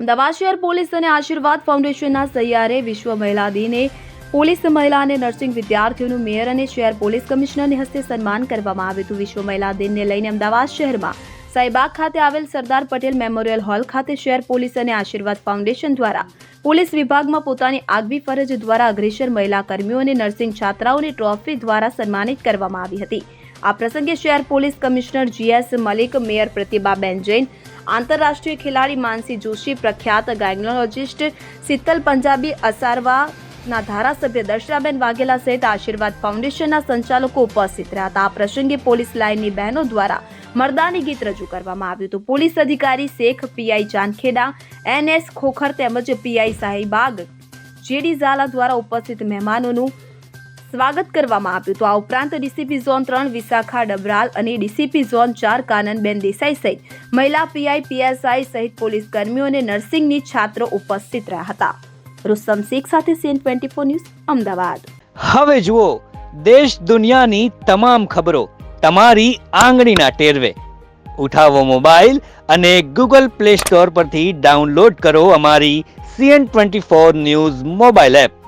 અમદાવાદ શહેર પોલીસ અને આશીર્વાદ ફાઉન્ડેશનના સહિયારે વિશ્વ મહિલા દિને પોલીસ મહિલા અને નર્સિંગ વિદ્યાર્થીઓનું મેયર અને શહેર પોલીસ કમિશનરની હસ્તે સન્માન કરવામાં આવ્યું હતું। વિશ્વ મહિલા દિનને લઈને અમદાવાદ શહેરમાં સાઈબાગ ખાતે આવેલ સરદાર પટેલ મેમોરિયલ હોલ ખાતે શહેર પોલીસ અને આશીર્વાદ ફાઉન્ડેશન દ્વારા પોલીસ વિભાગમાં પોતાની આગવી ફરજ દ્વારા અગ્રેસર મહિલા કર્મીઓ અને નર્સિંગ છાત્રાઓને ટ્રોફી દ્વારા સન્માનિત કરવામાં આવી હતી। આ પ્રસંગે શહેર police commissioner GS Malik, mayor Pratibhaben Jain, આંતરરાષ્ટ્રીય ખેલાડી માનસી જોશી, પ્રખ્યાત ગાયનોલોજિસ્ટ શીતલ પંજાબી, અસારવાના ધારાસભ્ય દર્શનાબેન વાઘેલા સહિત આશીર્વાદ ફાઉન્ડેશનના સંચાલકો ઉપસ્થિત રહ્યા હતા। આ પ્રસંગે પોલીસ લાઇનની બહેનો દ્વારા મર્દાની ગીત રજૂ કરવામાં આવ્યું હતું। પોલીસ અધિકારી શેખ, PI ચાંદખેડા, NS ખોખર તેમજ PI સાહિબાગ, JD ઝાલા દ્વારા ઉપસ્થિત મહેમાનોનું સ્વાગત કરવામાં આવ્યું હતું। આ ઉપરાંત DCP ઝોન 3 વિશાખા ડબરાલ અને DCP ઝોન 4 કાનનબેન દેસાઈ સહિત મહિલા PI, PSI સહિત પોલીસ કર્મીઓ અને નર્સિંગની છાત્રો ઉપસ્થિત રહ્યા હતા। રુસ્તમ શેખ સાથે CN24 ન્યૂઝ, અમદાવાદ। હવે જુઓ દેશ દુનિયાની તમામ ખબરો તમારી આંગળીના ટેરવે। ઉઠાવો મોબાઈલ અને Google Play Store પરથી ડાઉનલોડ કરો અમારી CN24 ન્યૂઝ મોબાઈલ એપ।